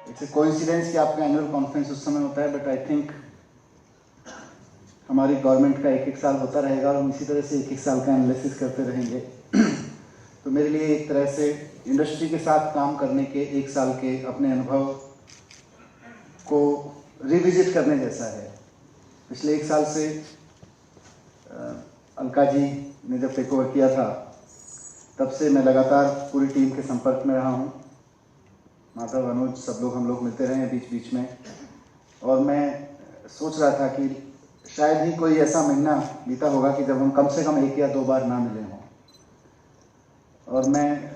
It's a coincidence कि आपका annual conference उस समय होता है, बट आई थिंक हमारी गवर्नमेंट का एक साल होता रहेगा और हम इसी तरह से एक साल का एनालिसिस करते रहेंगे। तो मेरे लिए एक तरह से इंडस्ट्री के साथ काम करने के एक साल के अपने अनुभव को रिविजिट करने जैसा है। पिछले एक साल से अलका जी ने जब टेक ओवर किया था तब से मैं लगातार पूरी टीम के संपर्क में रहा हूँ। माधव, अनुज, सब लोग हम लोग मिलते रहे हैं बीच बीच में, और मैं सोच रहा था कि शायद ही कोई ऐसा महीना बीता होगा कि जब हम कम से कम 1 या 2 बार ना मिले हों। और मैं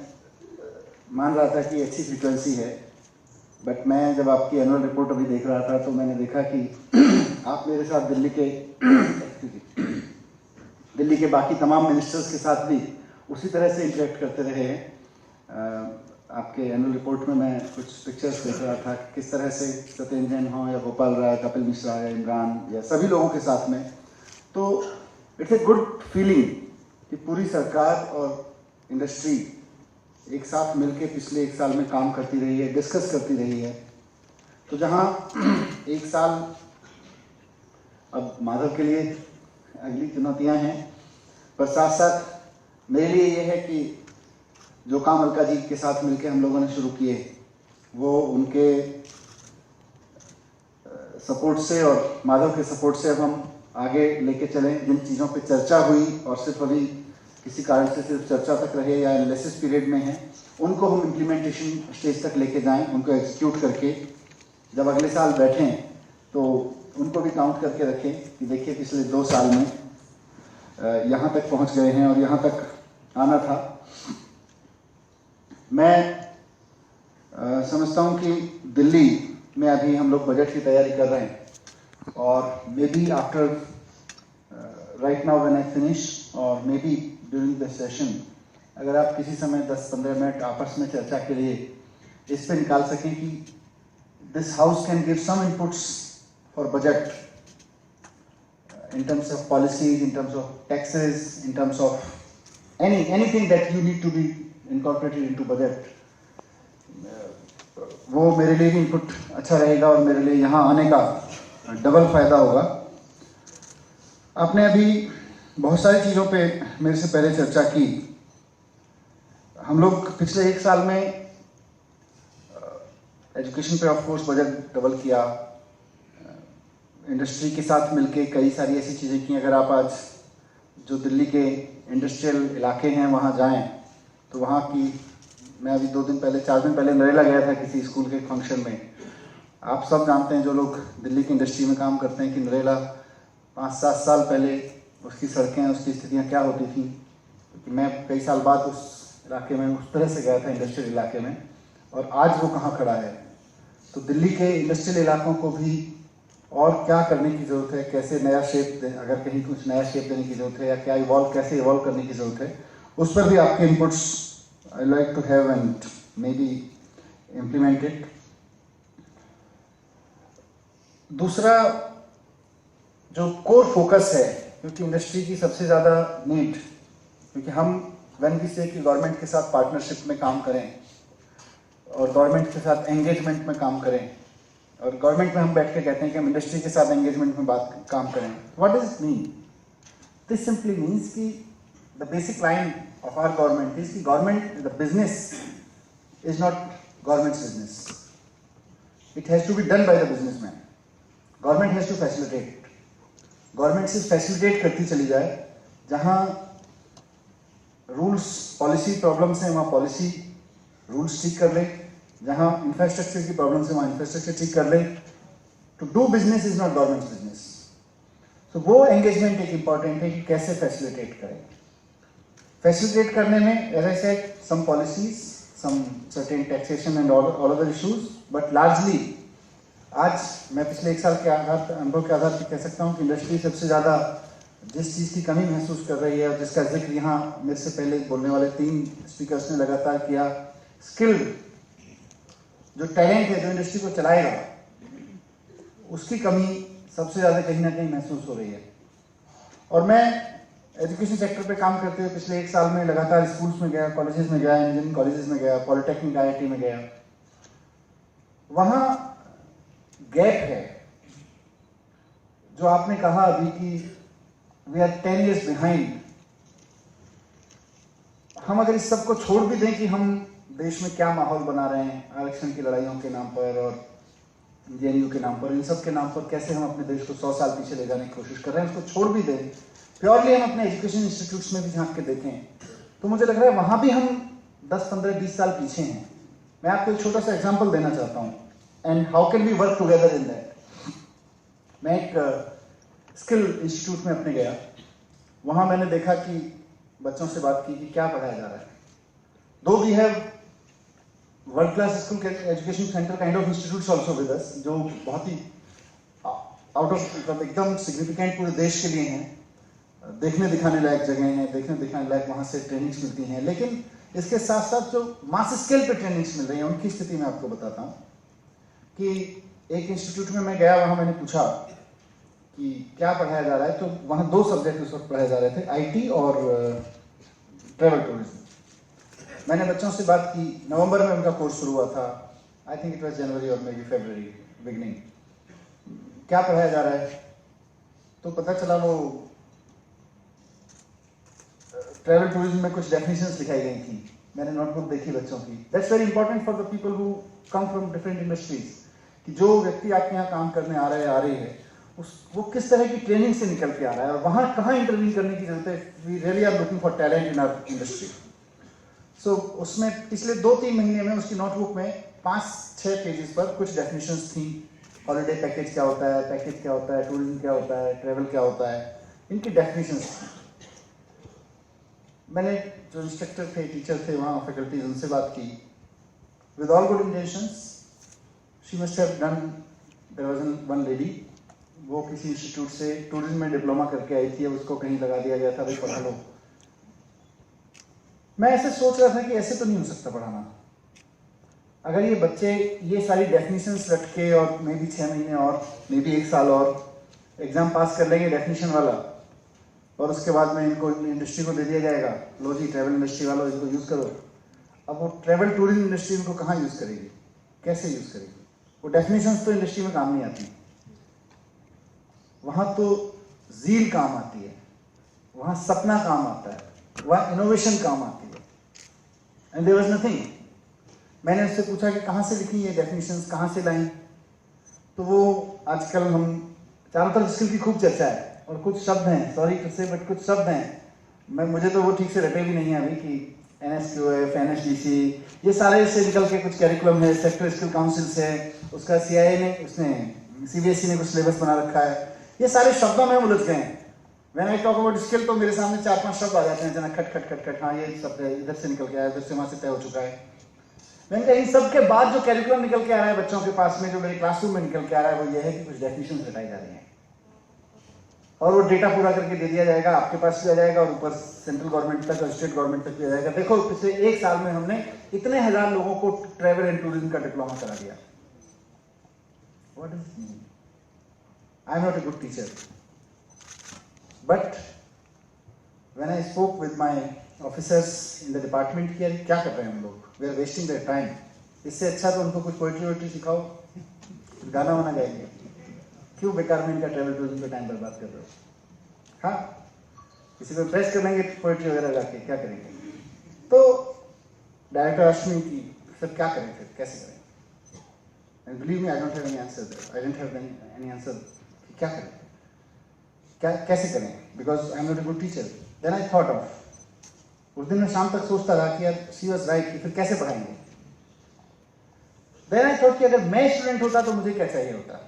मान रहा था कि अच्छी फ्रीक्वेंसी है, बट मैं जब आपकी एनुअल रिपोर्ट अभी देख रहा था तो मैंने देखा कि आप मेरे साथ दिल्ली के बाकी तमाम मिनिस्टर्स के साथ भी उसी तरह से इंटरेक्ट करते रहे हैं। आपके एनुअल रिपोर्ट में मैं कुछ पिक्चर्स देख रहा था कि किस तरह से सत्येंद्र जैन हो या गोपाल राय, कपिल मिश्रा या इमरान या सभी लोगों के साथ में, तो इट्स ए गुड फीलिंग कि पूरी सरकार और इंडस्ट्री एक साथ मिलकर पिछले 1 साल में काम करती रही है, डिस्कस करती रही है। तो जहाँ 1 साल अब माधव के लिए अगली चुनौतियाँ हैं, पर साथ साथ मेरे लिए ये है कि जो काम अलका जी के साथ मिलकर हम लोगों ने शुरू किए वो उनके सपोर्ट से और माधव के सपोर्ट से अब हम आगे लेके चलें। जिन चीज़ों पे चर्चा हुई और सिर्फ अभी किसी कारण से सिर्फ चर्चा तक रहे या एनालिसिस पीरियड में हैं, उनको हम इम्प्लीमेंटेशन स्टेज तक लेके जाएं, उनको एग्जीक्यूट करके जब अगले साल बैठें तो उनको भी काउंट करके रखें कि देखिए पिछले 2 साल में यहाँ तक पहुँच गए हैं और यहाँ तक आना था। मैं समझता हूँ कि दिल्ली में अभी हम लोग बजट की तैयारी कर रहे हैं, और maybe after right now when I finish और maybe during the session, अगर आप किसी समय 10-15 मिनट आपस में चर्चा के लिए इस पे निकाल सकें कि this house can give some inputs for budget in terms of policies, in terms of taxes, in terms of anything that you need to be incorporated into budget, वो मेरे लिए भी इनपुट अच्छा रहेगा और मेरे लिए यहाँ आने का डबल फायदा होगा। आपने अभी बहुत सारी चीज़ों पे मेरे से पहले चर्चा की। हम लोग पिछले 1 साल में एजुकेशन पे ऑफ कोर्स बजट डबल किया, इंडस्ट्री के साथ मिलके कई सारी ऐसी चीज़ें की। अगर आप आज जो दिल्ली के इंडस्ट्रियल इलाके हैं वहाँ जाएं तो वहाँ की, मैं अभी 4 दिन पहले नरेला गया था किसी स्कूल के फंक्शन में। आप सब जानते हैं जो लोग दिल्ली की इंडस्ट्री में काम करते हैं कि नरेला 5-7 साल पहले उसकी सड़कें, उसकी स्थितियाँ क्या होती थी, क्योंकि मैं कई साल बाद उस इलाके में उस तरह से गया था इंडस्ट्रियल इलाके में, और आज वो कहाँ खड़ा है। तो दिल्ली के इंडस्ट्रियल इलाकों को भी और क्या करने की ज़रूरत है, कैसे नया शेप दें, अगर कहीं कुछ नया शेप देने की ज़रूरत है या क्या कैसे इवॉल्व करने की ज़रूरत है, उस पर भी आपके inputs I like to have and maybe implement it. दूसरा जो कोर फोकस है, क्योंकि इंडस्ट्री की सबसे ज़्यादा नीड, क्योंकि हम व्हेन वी से कि गवर्नमेंट के साथ पार्टनरशिप में काम करें और गवर्नमेंट के साथ एंगेजमेंट में काम करें, और गवर्नमेंट में हम बैठ के कहते हैं कि हम इंडस्ट्री के साथ एंगेजमेंट में काम करें। What does it mean? This simply means कि the basic line of our government is कि government, the business is not government's business, it has to be done by the businessman. Government has to facilitate, government से facilitate करती चली जाए। जहाँ rules policy problems हैं वहाँ policy rules ठीक कर ले, जहाँ इंफ्रास्ट्रक्चर की प्रॉब्लम है वहाँ इंफ्रास्ट्रक्चर ठीक कर ले। To do business is not government business. तो वो एंगेजमेंट एक इम्पॉर्टेंट है कि कैसे फैसिलिटेट करें। फैसिलिटेट करने में as I said some policies, some certain taxation and all other issues, but largely आज मैं पिछले 1 साल के अनुभव के आधार पर कह सकता हूँ कि इंडस्ट्री सबसे ज़्यादा जिस चीज़ की कमी महसूस कर रही है और जिसका जिक्र यहाँ मेरे से पहले बोलने वाले 3 स्पीकर्स ने लगातार किया, स्किल्ड जो टैलेंट है जो इंडस्ट्री को चलाएगा, उसकी कमी सबसे ज़्यादा कहीं ना कहीं महसूस हो रही है। और मैं एजुकेशन सेक्टर पे काम करते हुए पिछले 1 साल में लगातार स्कूल्स में गया, कॉलेजेस में गया, इंजीनियरिंग कॉलेजेस में गया, पॉलिटेक्निक IIT में गया, वहाँ गैप है जो आपने कहा अभी कि वी आर 10 years बिहाइंड। हम अगर इस सबको छोड़ भी दें कि हम देश में क्या माहौल बना रहे हैं आरक्षण की लड़ाइयों के नाम पर और जेएनयू के नाम पर, इन सब के नाम पर कैसे हम अपने देश को 100 साल पीछे ले जाने की कोशिश कर रहे हैं, उसको छोड़ भी दें, प्योरली हम अपने एजुकेशन इंस्टीट्यूट्स में भी झांक के देखें तो मुझे लग रहा है वहाँ भी हम 10, 15, 20 साल पीछे हैं। मैं आपको एक छोटा सा एग्जाम्पल देना चाहता हूँ and how can we work together in that. मैं एक स्किल इंस्टीट्यूट में अपने गया, वहाँ मैंने देखा कि बच्चों से बात की कि क्या पढ़ाया जा रहा है। Though we have world class school education centre kind of institutes also with us, जो बहुत ही आउट ऑफ एकदम सिग्निफिकेंट पूरे देश के लिए हैं, देखने दिखाने लायक जगह हैं, देखने दिखाने लायक वहाँ से ट्रेनिंग्स मिलती हैं। लेकिन इसके साथ साथ जो मास स्केल पे ट्रेनिंग्स मिल रही हैं उनकी स्थिति मैं आपको बताता हूँ कि एक इंस्टीट्यूट में मैं गया, वहाँ मैंने पूछा कि क्या पढ़ाया जा रहा है, तो वहाँ 2 सब्जेक्ट उस वक्त पढ़ाए जा रहे थे, आईटी और ट्रैवल टूरिज्म। मैंने बच्चों से बात की, नवंबर में उनका कोर्स शुरू हुआ था, आई थिंक इट वाज जनवरी और मे बी फरवरी बिगनिंग। क्या पढ़ाया जा रहा है, तो पता चला वो ट्रैवल टूरिज्म में कुछ डेफिनेशंस दिखाई गई थी। मैंने नोटबुक देखी बच्चों की। That's very important for the people who come from different industries, कि जो व्यक्ति आपके यहाँ काम करने आ रही है वो किस तरह की ट्रेनिंग से निकल के आ रहा है और वहाँ कहाँ इंटरव्यू करने की जरूरत है। We really are looking for talent in our industry. So उसमें पिछले 2-3 महीने में उसकी नोटबुक में 5-6 पेजेस पर कुछ डेफिनेशंस थी। हॉलीडे पैकेज क्या होता है, पैकेज क्या होता है, टूरिज्म क्या होता है, ट्रैवल क्या होता है, इनकी डेफिनेशंस थी। मैंने जो इंस्ट्रक्टर थे, टीचर थे वहाँ, फैकल्टीज, उनसे बात की। With all good intentions, she must have done, there was one lady, वो किसी इंस्टीट्यूट से टूरिज्म में डिप्लोमा करके आई थी, उसको कहीं लगा दिया गया था, भाई पढ़ा लो। मैं ऐसे सोच रहा था कि ऐसे तो नहीं हो सकता पढ़ाना। अगर ये बच्चे ये सारी डेफिनेशंस रट के और मे भी 6 महीने और मे भी 1 साल और एग्जाम पास कर लेंगे डेफिनेशन वाला, और उसके बाद में इनको इंडस्ट्री को दे दिया जाएगा, लो जी ट्रैवल इंडस्ट्री वालों इसको यूज़ करो। अब वो ट्रैवल टूरिज्म इंडस्ट्री इनको कहाँ यूज़ करेगी, कैसे यूज़ करेगी? वो डेफिनेशंस तो इंडस्ट्री में काम नहीं आती, वहाँ तो जील काम आती है, वहाँ सपना काम आता है, वहाँ इनोवेशन काम आती है। And there was nothing. मैंने उससे पूछा कि कहाँ से लिखी ये डेफिनेशंस, कहाँ से लाई? तो वो आजकल हम चारों तरफ स्किल की खूब चर्चा है और कुछ शब्द हैं, सॉरी टू से बट कुछ शब्द हैं, मुझे तो वो ठीक से रटे भी नहीं है अभी, कि NSQF, NSDC, ये सारे से निकल के कुछ कैरिकुलम है, सेक्टर स्किल काउंसिल से, उसका CIA ने, उसने CBSE ने कुछ सिलेबस बना रखा है। ये सारे शब्दों में उलझ गए हैं। When I talk about skill तो मेरे सामने 4-5 शब्द आ जाते हैं, जना खट खट खट खट, हाँ ये शब्द है, इधर से निकल के आया, इधर से वहाँ से तय हो चुका है। मैंने कहा इन सब के बाद जो कैरिकुलम निकल के आ रहा है बच्चों के पास में, जो मेरे क्लासरूम में निकल के आ रहा है, वो ये है कि कुछ डेफिनेशन हटाई जा रही हैं और वो डेटा पूरा करके दे दिया जाएगा, आपके पास भी आ जाएगा और ऊपर सेंट्रल गवर्नमेंट तक और स्टेट गवर्नमेंट तक भी आ जाएगा। देखो पिछले 1 साल में हमने इतने हजार लोगों को ट्रैवल एंड टूरिज्म का डिप्लोमा करा दिया। What is it mean? I am not a good teacher, but when I spoke with my officers in the department कि क्या कर रहे हैं हम लोग, we are wasting their time, इससे अच्छा तो उनको कुछ पोइट्री वोइट्री सिखाओ, गाना वाना गाएंगे, क्यों बेकार में इनका ट्रैवल टूरिज्म पे टाइम बर्बाद कर रहे हो? हाँ, किसी को प्रेस कर लेंगे पोइट्री वगैरह गा के, क्या करेंगे? तो डायरेक्टर अश्विनी की सर क्या करें फिर, कैसे करें? And believe me I don't have any answer, I don't have any answer कि क्या करें, क्या कैसे करें, because I am not a good teacher. Then I thought of, उस दिन मैं शाम तक सोचता रहा कि यार शी वाज राइट, कि फिर कैसे पढ़ाएंगे। देन आई थॉट कि अगर मैं स्टूडेंट होता तो मुझे क्या चाहिए होता।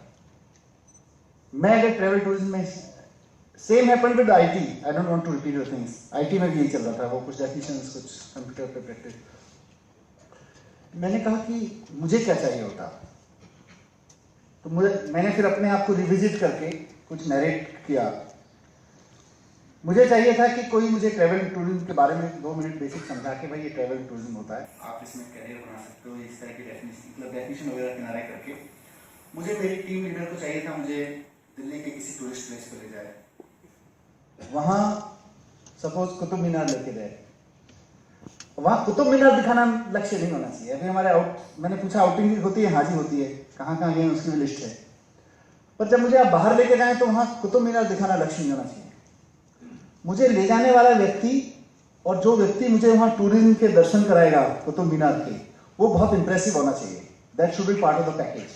मैं अगर ट्रैवल टूरिज्म में, same happened with IT, I don't want to repeat your things, IT में भी यही चल रहा था, वो कुछ डेफिनेशंस, कुछ कंप्यूटर पे प्रैक्टिस। मैंने कहा कि मुझे क्या चाहिए होता, तो मैंने फिर अपने आप को रिविजिट करके कुछ नरेट किया। मुझे चाहिए था कि कोई मुझे ट्रैवल टूरिज्म के बारे में 2 मिनट बेसिक समझा के, भाई ये ट्रैवल टूरिज्म होता है, आप इसमें करियर बना सकते हो, इस तरह की डेफिनेशन वगैरह किनारे करके। मुझे मेरी टीम लीडर को चाहिए था, मुझे दिल्ली के किसी टूरिस्ट प्लेस पर ले जाए, वहाँ सपोज कुतुब मीनार लेके गए, वहाँ कुतुब मीनार दिखाना लक्ष्य नहीं होना चाहिए। अभी हमारे मैंने पूछा आउटिंग होती है, हाजी होती है, कहाँ कहाँ गए उसकी भी लिस्ट है, पर जब मुझे आप बाहर लेके जाएं तो वहाँ कुतुब मीनार दिखाना लक्ष्य नहीं होना चाहिए। मुझे ले जाने वाला व्यक्ति और जो व्यक्ति मुझे वहाँ टूरिज्म के दर्शन कराएगा कुतुब मीनार के, वो बहुत इंप्रेसिव होना चाहिए। That should be part of the package.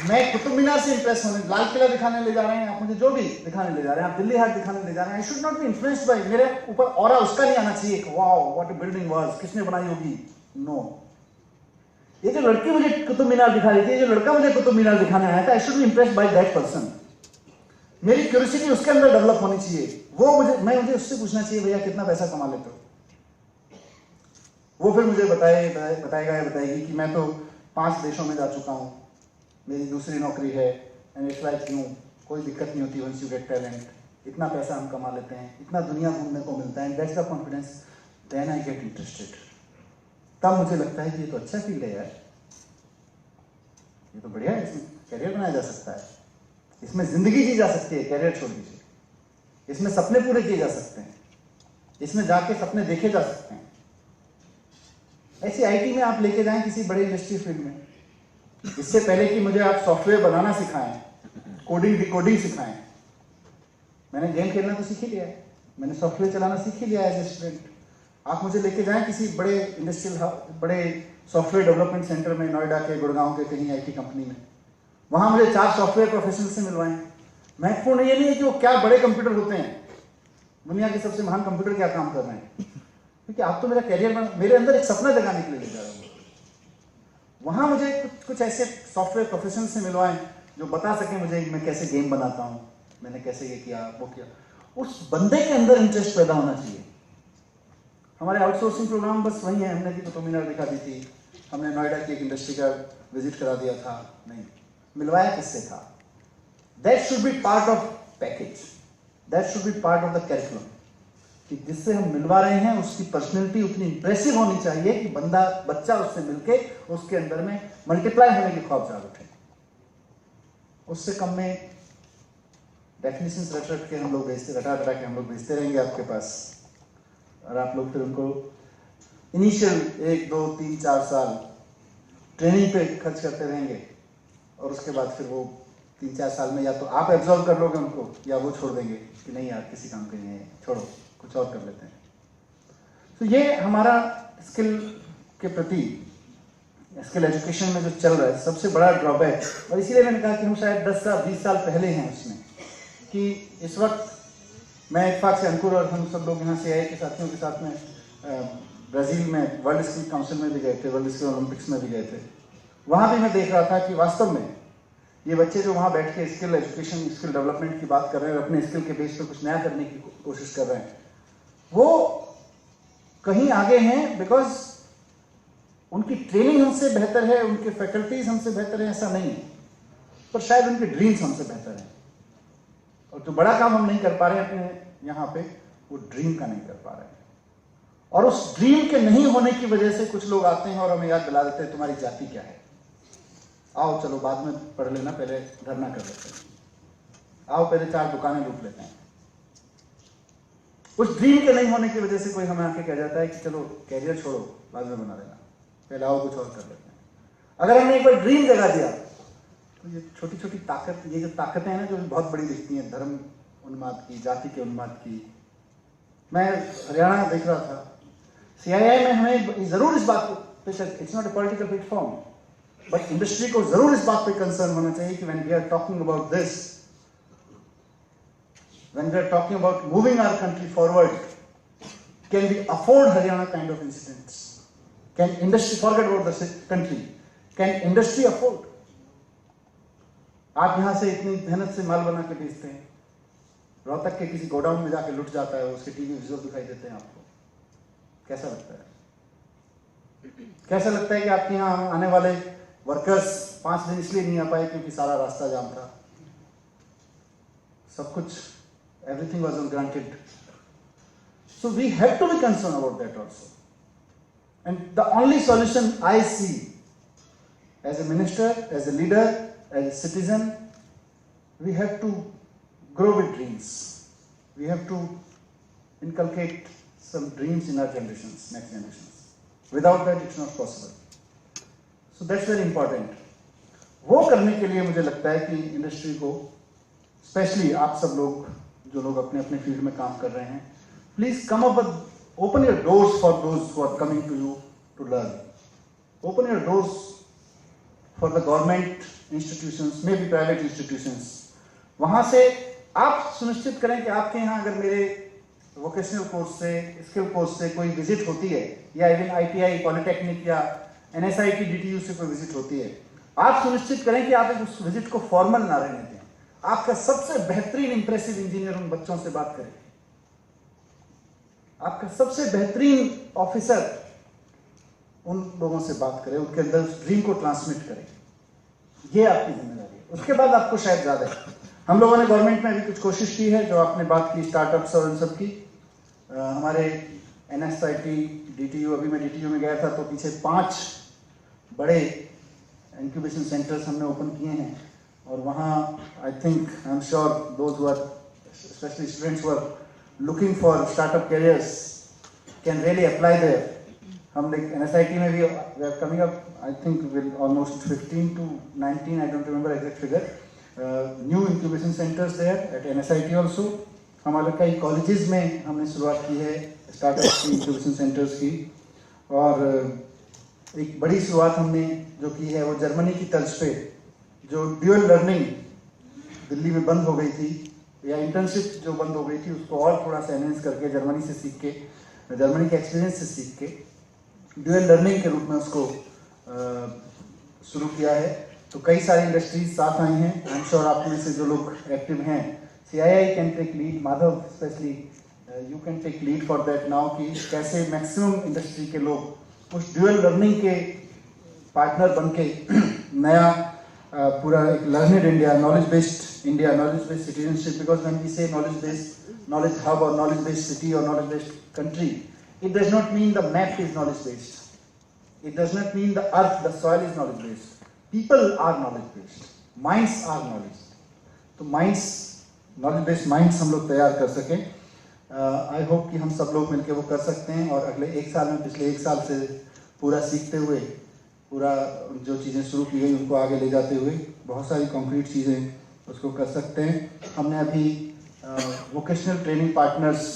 मैं कुतुब मीनार से इंप्रेस होने, लाल किला दिखाने ले जा रहे हैं आप मुझे, जो भी दिखाने ले जा रहे हैं, आप दिल्ली हाट दिखाने ले जा रहे हैं, I should not be influenced by, मेरे ऊपर ऑरा उसका नहीं आना चाहिए कि wow what a building was, किसने बनाई होगी। नो, ये जो लड़की मुझे कुतुब मीनार दिखा रही थी, जो लड़का मुझे कुतुब मीनार दिखाने आया था, I should be impressed by that person. मेरी क्यूरियोसिटी उसके अंदर डेवलप होनी चाहिए। वो मुझे उससे पूछना चाहिए, भैया कितना पैसा कमा लेते हो। वो फिर मुझे बताएगा या बताएगी कि मैं तो 5 देशों में जा चुका हूँ, मेरी दूसरी नौकरी है, एंड इट्स लाइक यूं, कोई दिक्कत नहीं होती वंस यू गेट टैलेंट, इतना पैसा हम कमा लेते हैं, इतना दुनिया घूमने को मिलता है, that's the confidence, then I get interested. तब मुझे लगता है कि ये तो अच्छा फील्ड है यार, ये तो बढ़िया है, इसमें करियर बनाया जा सकता है, इसमें जिंदगी जी जा सकती है, करियर छोड़ दीजिए, इसमें सपने पूरे किए जा सकते हैं, इसमें जाके सपने देखे जा सकते हैं। ऐसी आईटी में आप लेके जाएं किसी बड़े इंडस्ट्री फील्ड में, इससे पहले कि मुझे आप सॉफ्टवेयर बनाना सिखाएं, कोडिंग डिकोडिंग सिखाएं, मैंने गेम खेलना तो सीख ही लिया है, मैंने सॉफ्टवेयर चलाना सीख ही लिया है एज ए स्टूडेंट। आप मुझे लेके जाएं किसी बड़े इंडस्ट्रियल बड़े सॉफ्टवेयर डेवलपमेंट सेंटर में, नोएडा के, गुड़गांव के कहीं आईटी कंपनी में, वहां मुझे 4 सॉफ्टवेयर प्रोफेशनल से मिलवाएं। महत्वपूर्ण ये नहीं है कि वो क्या बड़े कंप्यूटर होते हैं, दुनिया के सबसे महान कंप्यूटर क्या काम कर रहे हैं, क्योंकि आप तो मेरा करियर मेरे अंदर एक सपना जगाने के लिए ले जा रहे हो। वहां मुझे कुछ ऐसे सॉफ्टवेयर प्रोफेशनल से मिलवाएं जो बता सकें मुझे मैं कैसे गेम बनाता हूं, मैंने कैसे ये किया वो किया। उस बंदे के अंदर इंटरेस्ट पैदा होना चाहिए। हमारे आउटसोर्सिंग प्रोग्राम बस वही है, हमने कुतुब मीनार दिखा दी थी, हमने नोएडा की एक इंडस्ट्री का विजिट करा दिया था, नहीं, मिलवाया किससे था। That should be part of package, that should be part of the curriculum, कि जिससे हम मिलवा रहे हैं उसकी पर्सनैलिटी उतनी इंप्रेसिव होनी चाहिए कि बच्चा उससे मिलके उसके अंदर में मल्टीप्लाई होने की ख्वाब जाग उठे। उससे कम में डेफिनेशंस रट के हम लोग रटा के हम लोग भेजते रहेंगे आपके पास, और आप लोग फिर उनको इनिशियल 1, 2, 3, 4 साल ट्रेनिंग पे खर्च करते रहेंगे, और उसके बाद फिर वो 3-4 साल में या तो आप एब्जॉर्व कर लोगे उनको, या वो छोड़ देंगे कि नहीं यार किसी काम के नहीं है, छोड़ो कुछ और कर लेते हैं। तो ये हमारा स्किल के प्रति, स्किल एजुकेशन में जो चल रहा है सबसे बड़ा ड्रॉबैक, और इसीलिए मैंने कहा कि हम शायद 10 साल 20 साल पहले हैं उसमें, कि इस वक्त मैं इत्तेफाक से अंकुर और हम सब लोग यहाँ से आए के साथियों के साथ में ब्राज़ील में वर्ल्ड स्किल काउंसिल में भी गए थे, वर्ल्ड स्किल ओलंपिक्स में भी गए थे। वहाँ भी मैं देख रहा था कि वास्तव में ये बच्चे जो वहाँ बैठ के स्किल एजुकेशन, स्किल डेवलपमेंट की बात कर रहे हैं और अपने स्किल के बेस पर कुछ नया करने की कोशिश कर रहे हैं, वो कहीं आगे हैं, बिकॉज उनकी ट्रेनिंग हमसे बेहतर है, उनके फैकल्टीज हमसे बेहतर है, ऐसा नहीं है, पर शायद उनके ड्रीम्स हमसे बेहतर हैं। और जो बड़ा काम हम नहीं कर पा रहे हैं अपने यहाँ पे, वो ड्रीम का नहीं कर पा रहे हैं, और उस ड्रीम के नहीं होने की वजह से कुछ लोग आते हैं और हमें याद दिला देते हैं तुम्हारी जाति क्या है, आओ चलो बाद में पढ़ लेना, पहले धरना कर लेते हैं, आओ पहले 4 दुकानें लूट लेते हैं। उस ड्रीम के नहीं होने की वजह से कोई हमें आके कह जाता है कि चलो कैरियर छोड़ो बाद में बना लेना, पहले आओ कुछ और कर लेते हैं। अगर हमने एक बार ड्रीम जगा दिया तो ये छोटी छोटी ताकत, ये जो ताकतें हैं ना जो बहुत बड़ी दिखती हैं, धर्म उन्माद की, जाति के उन्माद की। मैं हरियाणा देख रहा था, CII में हमें जरूर इस बात पे, it's not a political platform, but industry को जरूर इस बात पे कंसर्न होना चाहिए कि when we are talking about this, when we are talking about moving our country forward, can we afford Haryana kind of incidents? Can industry, forget about the country, can industry afford? आप यहाँ से इतनी मेहनत से माल बना के बेचते हैं, रोहतक के किसी गोडाउन में जाके लुट जाता है, उसके टीवी विजुअल दिखाई देते हैं आपको, कैसा लगता है? कैसा लगता है कि आपके यहाँ आने वाले वर्कर्स 5 दिन इसलिए नहीं आ पाए क्योंकि सारा रास्ता जाम था, सब कुछ, everything was granted. So we have to be concerned about that also. And the only solution I see as a minister, as a leader, as a citizen, we have to grow with dreams. We have to inculcate some dreams in our generations, next generations. Without that, it's not possible. So that's very important. वो करने के लिए मुझे लगता है कि industry को, specially आप सब लोग जो लोग अपने अपने फील्ड में काम कर रहे हैं, please come up, open your doors for those who are coming to you to learn. Open your doors for the government institutions, maybe private institutions. वहां से आप सुनिश्चित करें कि आपके यहाँ अगर मेरे वोकेशनल कोर्स से, स्किल कोर्स से कोई विजिट होती है, या इवन ITI, पॉलिटेक्निक या NSIT, DTU से कोई विजिट होती है, आप सुनिश्चित करें कि आप उस विजिट को फॉर्मल ना रहने दें. आपका सबसे बेहतरीन इंप्रेसिव इंजीनियर उन बच्चों से बात करें, आपका सबसे बेहतरीन ऑफिसर उन लोगों से बात करें, उनके अंदर उस ड्रीम को ट्रांसमिट करें. ये आपकी जिम्मेदारी है. उसके बाद आपको शायद ज्यादा है. हम लोगों ने गवर्नमेंट में भी कुछ कोशिश की है, जो आपने बात की स्टार्टअप्स और इन सब की. हमारे NSIT, DTU, अभी मैं DTU में गया था तो पीछे 5 बड़े इंक्यूबेशन सेंटर्स हमने ओपन किए हैं. और वहाँ I think, I am sure those who are, specially students who are looking for startup careers can really apply there. हम NSIT में भी we are coming up, I think with almost 15 to 19, I don't remember exact figure, new incubation centres there at NSIT also. हमारे कई colleges में हमने शुरुआत की है स्टार्टअप की, इंक्यूबेशन सेंटर्स की. और एक बड़ी शुरुआत हमने जो की है वो जर्मनी की तर्ज पे, जो ड्यूअल लर्निंग दिल्ली में बंद हो गई थी, या इंटर्नशिप जो बंद हो गई थी, उसको और थोड़ा सा एनहेंस करके, जर्मनी से सीख के, जर्मनी के एक्सपीरियंस से सीख के ड्यूअल लर्निंग के रूप में उसको शुरू किया है. तो कई सारी इंडस्ट्रीज साथ आई हैं. आई एम श्योर आप में से जो लोग एक्टिव हैं, CII can take lead, Madhav specially you can take lead for that now, कि कैसे मैक्सिमम इंडस्ट्री के लोग उस ड्यूअल लर्निंग के पार्टनर बन के नया पूरा एक learned India, knowledge based India, knowledge based citizenship. Because when we say knowledge based, knowledge hub और नॉलेज बेस्ड सिटी और knowledge based country, it does not mean the map is knowledge based. It does not mean the earth, the soil is knowledge based. People are knowledge based. Minds are knowledge. तो minds, knowledge based minds हम लोग तैयार कर सकें. I hope कि हम सब लोग मिलकर वो कर सकते हैं, और अगले 1 साल में, पिछले 1 साल से पूरा सीखते हुए, पूरा जो चीज़ें शुरू की गई उनको आगे ले जाते हुए बहुत सारी कॉन्क्रीट चीज़ें उसको कर सकते हैं. हमने अभी वोकेशनल ट्रेनिंग पार्टनर्स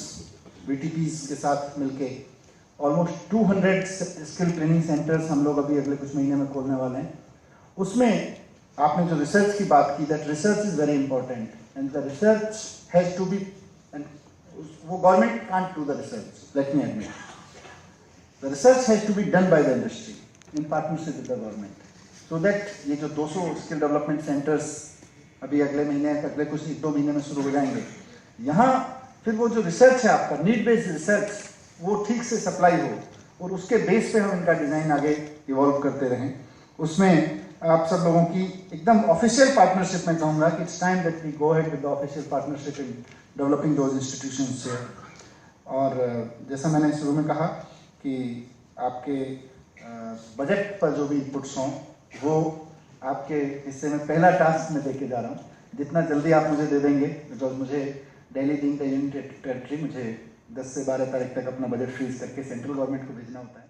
VTPs के साथ मिलके ऑलमोस्ट 200 स्किल ट्रेनिंग सेंटर्स हम लोग अभी अगले कुछ महीने में खोलने वाले हैं. उसमें आपने जो रिसर्च की बात की, that research is very important, and the research has to be, and वो government can't do the research, let me admit. The research has to be done by the industry in partnership with the government, so that ये जो 200 skill development centres अभी अगले महीने, अगले कुछ 1-2 महीने में शुरू हो जाएंगे, यहाँ फिर वो जो रिसर्च है आपका, नीड बेस्ड रिसर्च, वो ठीक से सप्लाई हो, और उसके बेस पे हम इनका डिज़ाइन आगे इवॉल्व करते रहें. उसमें आप सब लोगों की एकदम ऑफिशियल पार्टनरशिप में कहूँगा कि it's time that we go ahead with the official partnership in developing those institutions से. और जैसा मैंने शुरू में कहा कि आपके बजट पर जो भी इनपुट्स हों, वो आपके हिस्से में पहला टास्क मैं दे के जा रहा हूँ. जितना जल्दी आप मुझे दे देंगे, बिकॉज मुझे daily being the union territory, मुझे 10 से 12 तारीख तक अपना बजट फ्रीज करके सेंट्रल गवर्नमेंट को भेजना होता है.